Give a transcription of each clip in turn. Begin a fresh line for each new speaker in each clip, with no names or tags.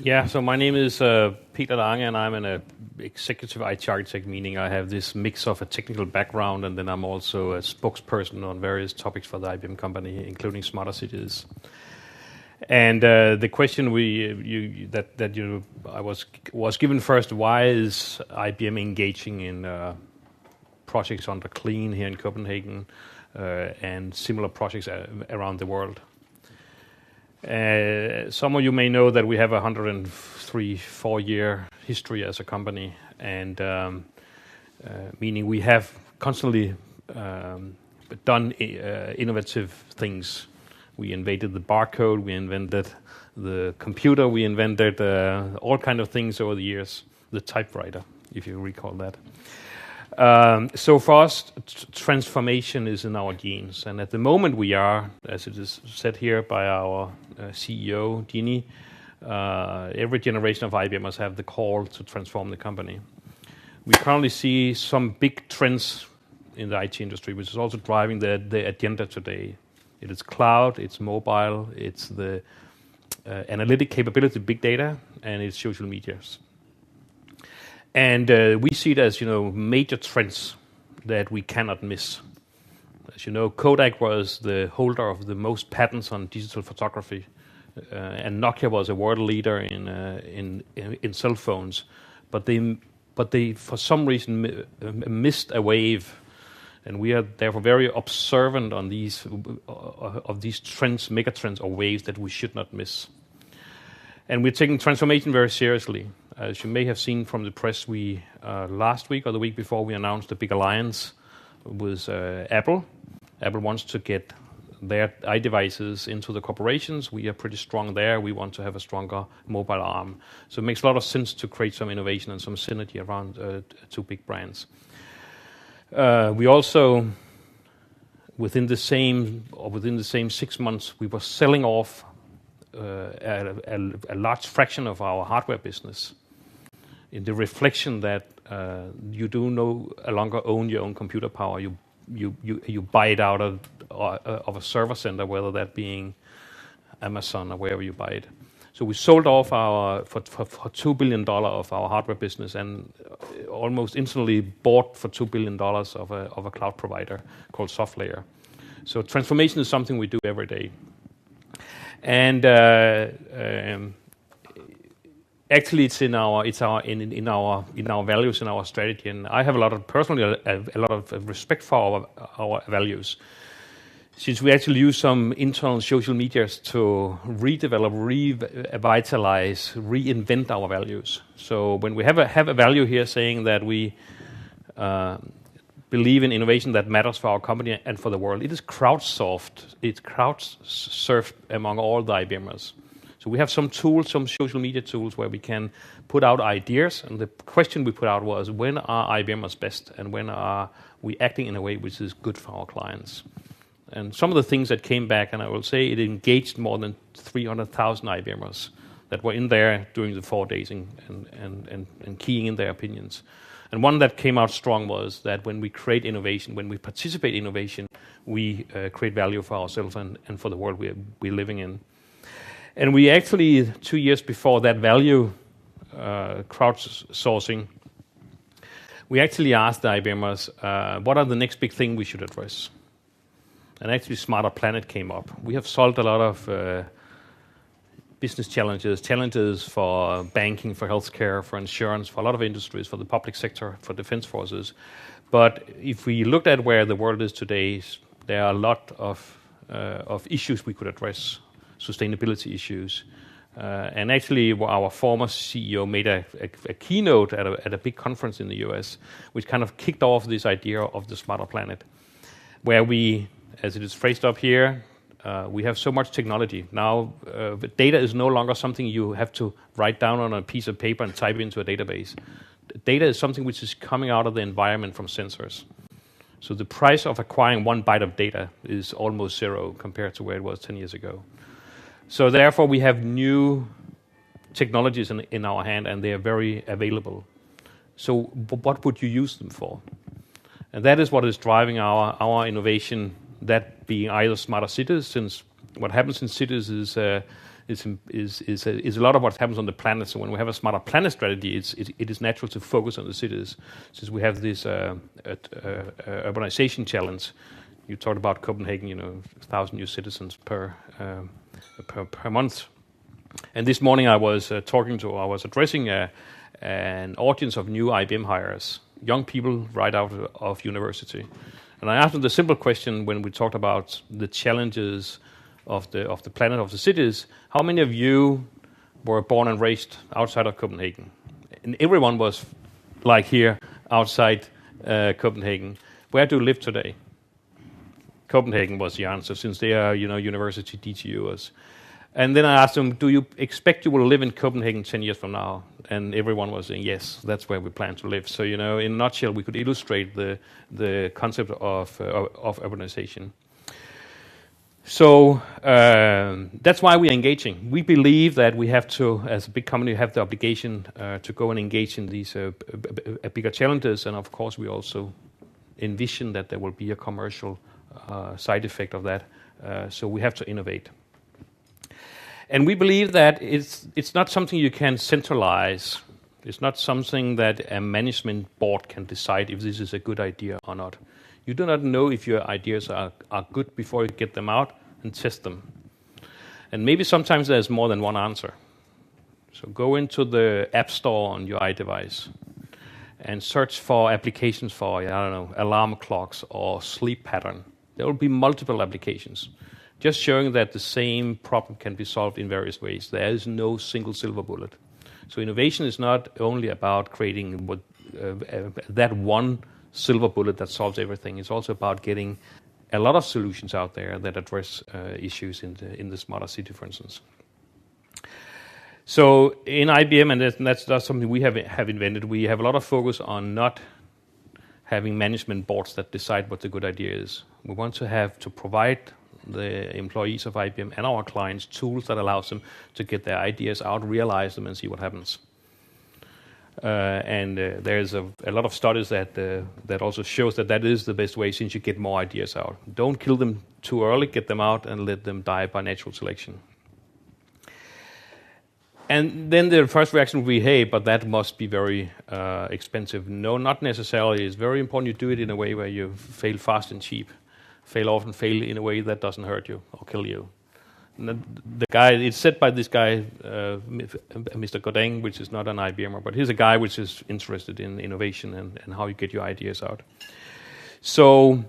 Yeah, so my name is Peter Lange, and I'm an executive IT architect, meaning I have this mix of a technical background, and then I'm also a spokesperson on various topics for the IBM company, including smarter cities. And the question I was given first: why is IBM engaging in projects under Clean here in Copenhagen and similar projects around the world? Some of you may know that we have a 103-4-year history as a company, and meaning we have constantly done innovative things. We invented the barcode, we invented the computer, we invented all kind of things over the years. The typewriter, if you recall that. So for us, transformation is in our genes, and at the moment we are, as it is said here by our CEO, Ginny, every generation of IBMers have the call to transform the company. We currently see some big trends in the IT industry, which is also driving the agenda today. It is cloud, it's mobile, it's the analytic capability, big data, and it's social medias. And we see it as, major trends that we cannot miss. As you know, Kodak was the holder of the most patents on digital photography, and Nokia was a world leader in cell phones. But they for some reason missed a wave, and we are therefore very observant on these trends, mega trends or waves that we should not miss. And we're taking transformation very seriously. As you may have seen from the press, we last week or the week before, we announced a big alliance with Apple. Apple wants to get their iDevices into the corporations. We are pretty strong there. We want to have a stronger mobile arm. So it makes a lot of sense to create some innovation and some synergy around two big brands. We also, within the same 6 months, we were selling off a large fraction of our hardware business, in the reflection that you do no longer own your own computer power. You buy it out of a server center, whether that being Amazon or wherever you buy it. So we sold off for $2 billion of our hardware business, and almost instantly bought for $2 billion of a cloud provider called SoftLayer. So transformation is something we do every day. And actually, it's in our values, in our strategy, and I have a lot of respect for our values, since we actually use some internal social medias to redevelop, revitalize, reinvent our values. So when we have a value here saying that we believe in innovation that matters for our company and for the world, it is crowdsourced. It's crowdsourced among all the IBMers. So we have some tools, some social media tools where we can put out ideas, and the question we put out was, when are IBMers best, and when are we acting in a way which is good for our clients? And some of the things that came back, and I will say it engaged more than 300,000 IBMers that were in there during the 4 days and keying in their opinions. And one that came out strong was that when we create innovation, when we participate in innovation, we create value for ourselves and for the world we're living in. And we actually, 2 years before that value crowdsourcing, we actually asked the IBMers, what are the next big thing we should address? And actually Smarter Planet came up. We have solved a lot of business challenges for banking, for healthcare, for insurance, for a lot of industries, for the public sector, for defense forces. But if we looked at where the world is today, there are a lot of issues we could address, sustainability issues. And actually, our former CEO made a keynote at a big conference in the US, which kind of kicked off this idea of the Smarter Planet, where we, as it is phrased up here, We have so much technology. Now, data is no longer something you have to write down on a piece of paper and type into a database. Data is something which is coming out of the environment from sensors. So the price of acquiring 1 byte of data is almost zero compared to where it was 10 years ago. So therefore, we have new technologies in our hand, and they are very available. So what would you use them for? And that is what is driving our innovation, that being either smarter cities, since what happens in cities is a lot of what happens on the planet. So when we have a smarter planet strategy, it is natural to focus on the cities, since we have this urbanization challenge. You talked about Copenhagen, 1,000 new citizens per month. And this morning I was addressing an audience of new IBM hires, young people right out of university. And I asked them the simple question when we talked about the challenges of the planet, of the cities: how many of you were born and raised outside of Copenhagen? And everyone was like here outside Copenhagen. Where do you live today? Copenhagen was the answer, since they are university DTUers. And then I asked them, do you expect you will live in Copenhagen 10 years from now? And everyone was saying, yes, that's where we plan to live. So, in a nutshell, we could illustrate the concept of urbanization. So that's why we're engaging. We believe that we have to, as a big company, have the obligation to go and engage in these bigger challenges. And of course, we also envision that there will be a commercial side effect of that. So we have to innovate. And we believe that it's not something you can centralize. It's not something that a management board can decide if this is a good idea or not. You do not know if your ideas are good before you get them out and test them. And maybe sometimes there's more than one answer. So go into the App Store on your iDevice and search for applications for, alarm clocks or sleep pattern. There will be multiple applications, just showing that the same problem can be solved in various ways. There is no single silver bullet. So innovation is not only about creating that one silver bullet that solves everything. It's also about getting a lot of solutions out there that address issues in the smarter city, for instance. So in IBM, and that's something we have invented, we have a lot of focus on not having management boards that decide what the good idea is. We want to provide the employees of IBM and our clients tools that allows them to get their ideas out, realize them, and see what happens. And there's a lot of studies that also shows that is the best way, since you get more ideas out. Don't kill them too early, get them out and let them die by natural selection. And then the first reaction will be, hey, but that must be very expensive. No, not necessarily. It's very important you do it in a way where you fail fast and cheap. Fail often, fail in a way that doesn't hurt you or kill you. And the guy, it's said by this guy, Mr. Godin, which is not an IBMer, but he's a guy which is interested in innovation and how you get your ideas out. So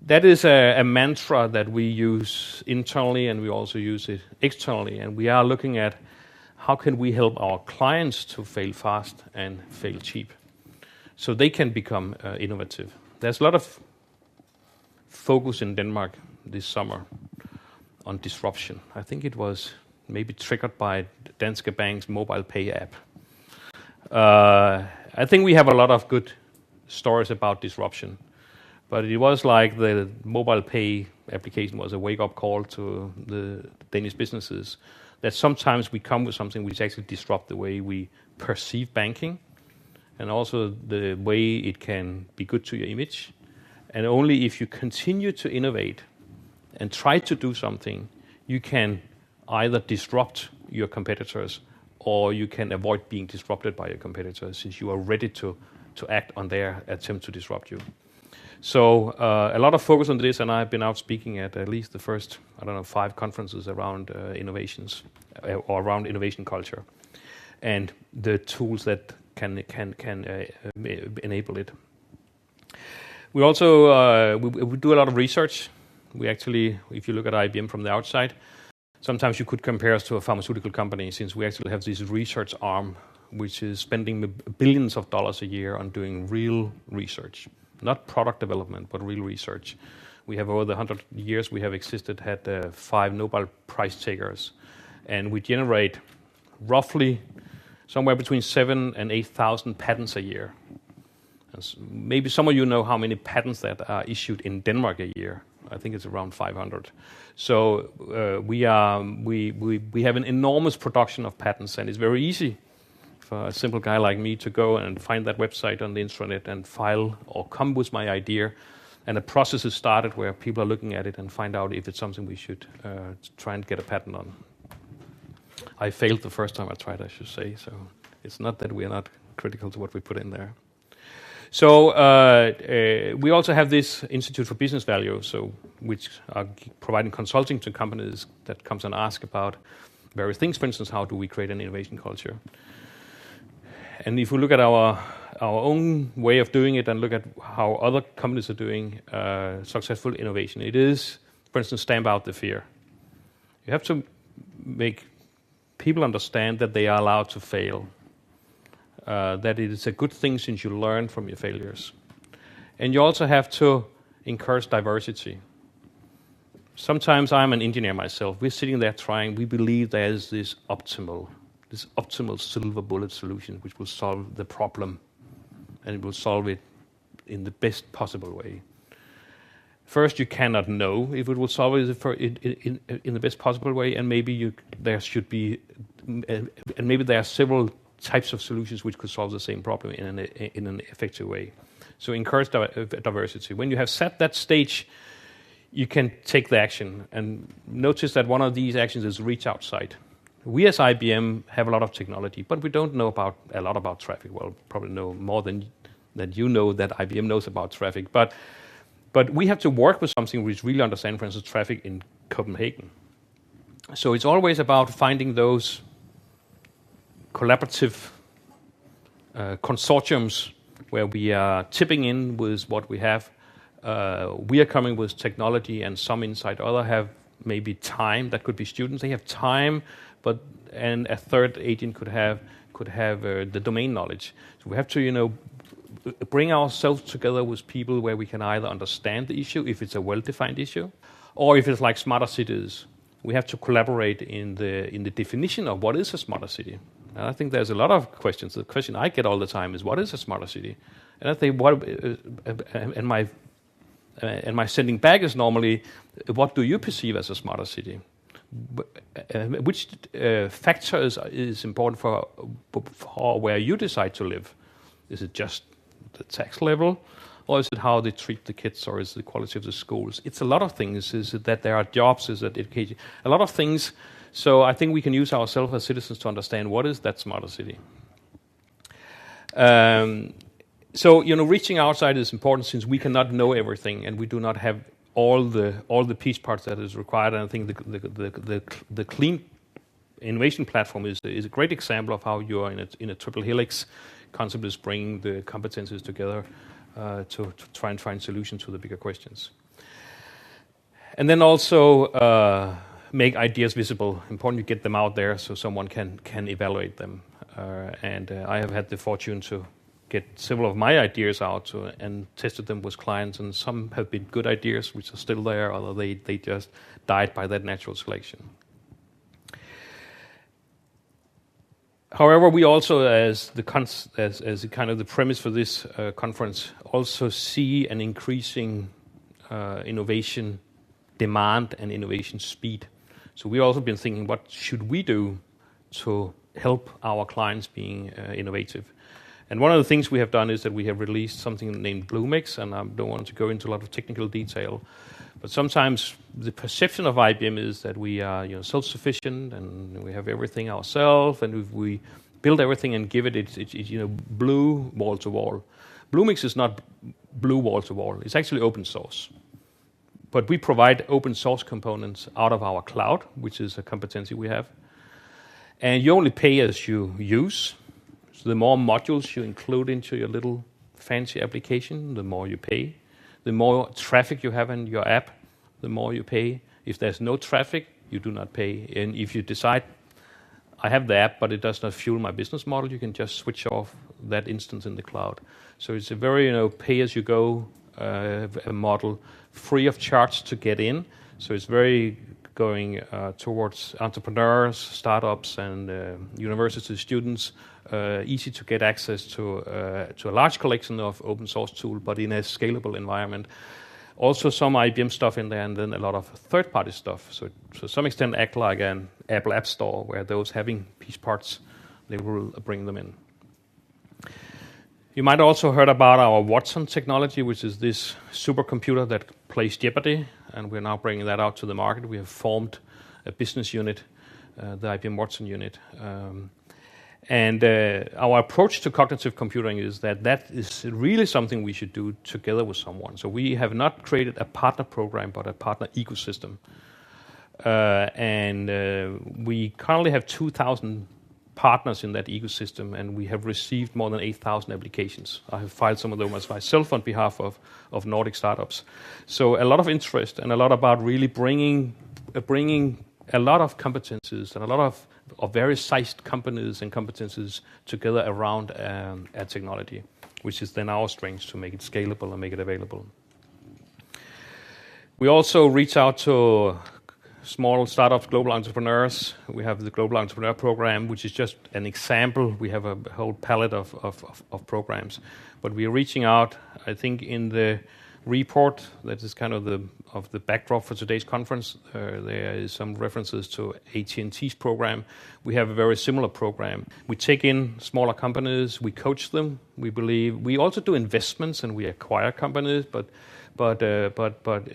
that is a mantra that we use internally, and we also use it externally. And we are looking at how can we help our clients to fail fast and fail cheap, so they can become innovative. There's a lot of focus in Denmark this summer on disruption. I think it was maybe triggered by Danske Bank's mobile pay app. I think we have a lot of good stories about disruption, but it was like the mobile pay application was a wake-up call to the Danish businesses, that sometimes we come with something which actually disrupt the way we perceive banking, and also the way it can be good to your image. And only if you continue to innovate and try to do something, you can either disrupt your competitors or you can avoid being disrupted by your competitors, since you are ready to act on their attempt to disrupt you. So a lot of focus on this, and I've been out speaking at least the first, 5 conferences around innovations or around innovation culture and the tools that can enable it. We also we do a lot of research. We actually, if you look at IBM from the outside, sometimes you could compare us to a pharmaceutical company, since we actually have this research arm which is spending billions of dollars a year on doing real research, not product development, but real research. We have over the 100 years we have existed had 5 Nobel Prize takers, and we generate roughly somewhere between 7,000 and 8,000 patents a year. Maybe some of you know how many patents that are issued in Denmark a year. I think it's around 500. So we have an enormous production of patents, and it's very easy for a simple guy like me to go and find that website on the intranet and file or come with my idea. And the process is started where people are looking at it and find out if it's something we should try and get a patent on. I failed the first time I tried, I should say. So it's not that we're not critical to what we put in there. So we also have this Institute for Business Value, which are providing consulting to companies that comes and ask about various things. For instance, how do we create an innovation culture? And if we look at our own way of doing it and look at how other companies are doing successful innovation, it is, for instance, stamp out the fear. You have to make people understand that they are allowed to fail. That it is a good thing since you learn from your failures. And you also have to encourage diversity. Sometimes I'm an engineer myself. We're sitting there trying. We believe there is this optimal silver bullet solution which will solve the problem, and it will solve it in the best possible way. First, you cannot know if it will solve it in the best possible way, and maybe there are several types of solutions which could solve the same problem in an effective way. So encourage diversity. When you have set that stage, you can take the action. And notice that one of these actions is reach outside. We as IBM have a lot of technology, but we don't know a lot about traffic. Well, probably know more than you know that IBM knows about traffic. But we have to work with something which really understands, for instance, traffic in Copenhagen. So it's always about finding those collaborative consortiums where we are tipping in with what we have. We are coming with technology and some insight. Others have maybe time. That could be students. They have time, and a third agent could have the domain knowledge. So we have to, bring ourselves together with people where we can either understand the issue, if it's a well-defined issue, or if it's like smarter cities. We have to collaborate in the definition of what is a smarter city. And I think there's a lot of questions. The question I get all the time is, what is a smarter city? And I think and my sending back is normally, what do you perceive as a smarter city? Which factor is important for where you decide to live? Is it just the tax level, or is it how they treat the kids, or is it the quality of the schools? It's a lot of things. Is it that there are jobs? Is it education? A lot of things. So I think we can use ourselves as citizens to understand what is that smarter city. So reaching outside is important since we cannot know everything, and we do not have all the piece parts that is required. And I think the clean innovation platform is a great example of how you are in a triple helix concept, is bringing the competences together to try and find solutions to the bigger questions. And then also make ideas visible. Important to get them out there so someone can evaluate them. And I have had the fortune to get several of my ideas out and tested them with clients, and some have been good ideas which are still there, although they just died by that natural selection. However, we also, as the kind of the premise for this conference, also see an increasing innovation demand and innovation speed. So we've also been thinking, what should we do to help our clients being innovative? And one of the things we have done is that we have released something named Bluemix, and I don't want to go into a lot of technical detail, but sometimes the perception of IBM is that we are self-sufficient and we have everything ourselves, and if we build everything and give it's blue wall to wall. Bluemix is not blue wall to wall. It's actually open source. But we provide open source components out of our cloud, which is a competency we have. And you only pay as you use. So the more modules you include into your little fancy application, the more you pay. The more traffic you have in your app, the more you pay. If there's no traffic, you do not pay. And if you decide, I have the app, but it does not fuel my business model, you can just switch off that instance in the cloud. So it's a very pay-as-you-go model, free of charge to get in. So it's very going towards entrepreneurs, startups, and university students. Easy to get access to a large collection of open source tools, but in a scalable environment. Also some IBM stuff in there, and then a lot of third-party stuff. So to some extent act like an Apple App Store, where those having piece parts, they will bring them in. You might also heard about our Watson technology, which is this supercomputer that plays Jeopardy, and we're now bringing that out to the market. We have formed a business unit, the IBM Watson unit. And our approach to cognitive computing is that is really something we should do together with someone. So we have not created a partner program, but a partner ecosystem. We currently have 2,000 partners in that ecosystem, and we have received more than 8,000 applications. I have filed some of them as myself on behalf of Nordic startups. So a lot of interest and a lot about really bringing a lot of competences and a lot of various sized companies and competences together around a technology, which is then our strength to make it scalable and make it available. We also reach out to small startups, global entrepreneurs. We have the Global Entrepreneur Program, which is just an example. We have a whole palette of programs. But we are reaching out, I think in the report that is kind of the backdrop for today's conference, there is some references to AT&T's program. We have a very similar program. We take in smaller companies, we coach them. We also do investments and we acquire companies, but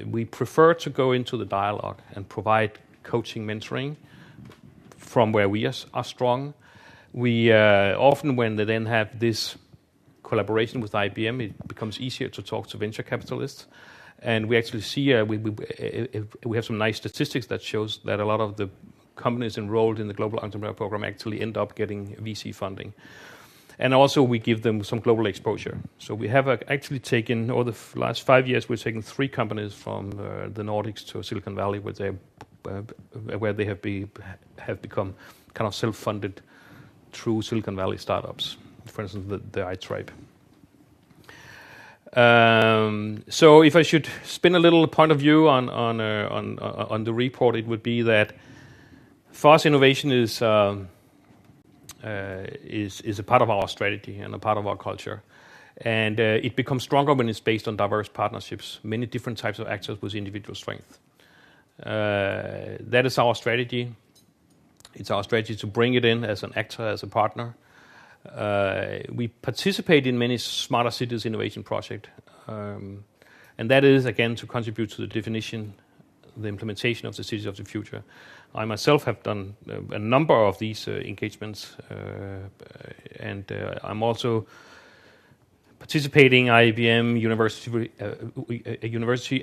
we prefer to go into the dialogue and provide coaching, mentoring from where we are strong. We often, when they then have this collaboration with IBM, it becomes easier to talk to venture capitalists. And we actually see we have some nice statistics that shows that a lot of the companies enrolled in the Global Entrepreneur Program actually end up getting VC funding. And also we give them some global exposure. So we have actually taken, over the last 5 years, we've taken 3 companies from the Nordics to Silicon Valley, where they have become kind of self-funded through Silicon Valley startups. For instance, the iTribe. So if I should spin a little point of view on the report, it would be that for us, innovation is a part of our strategy and a part of our culture. And it becomes stronger when it's based on diverse partnerships, many different types of actors with individual strength. That is our strategy. It's our strategy to bring it in as an actor, as a partner. We participate in many Smarter Cities innovation projects. And that is, again, to contribute to the definition, the implementation of the cities of the future. I myself have done a number of these engagements, and I'm also participating IBM University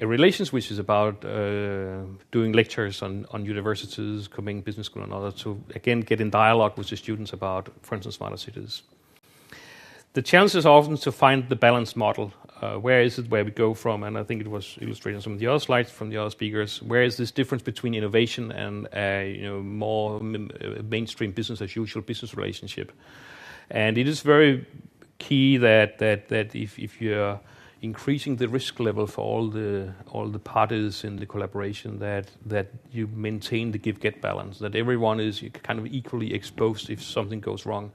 Relations, which is about doing lectures on universities, Copenhagen Business School and others, to again get in dialogue with the students about, for instance, smarter cities. The challenge is often to find the balanced model. Where is it where we go from? And I think it was illustrated on some of the other slides from the other speakers. Where is this difference between innovation and more mainstream business as usual business relationship? And it is very key that if you're increasing the risk level for all the parties in the collaboration, that you maintain the give-get balance, that everyone is kind of equally exposed if something goes wrong.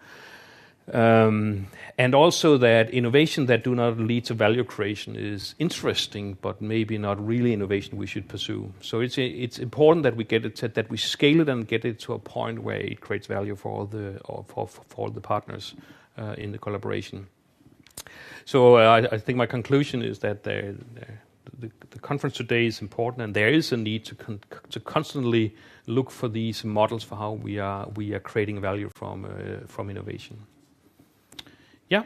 And also that innovation that do not lead to value creation is interesting, but maybe not really innovation we should pursue. So it's important that we get it, that we scale it and get it to a point where it creates value for all the partners in the collaboration. So I think my conclusion is that the conference today is important, and there is a need to constantly look for these models for how we are creating value from innovation. Yeah.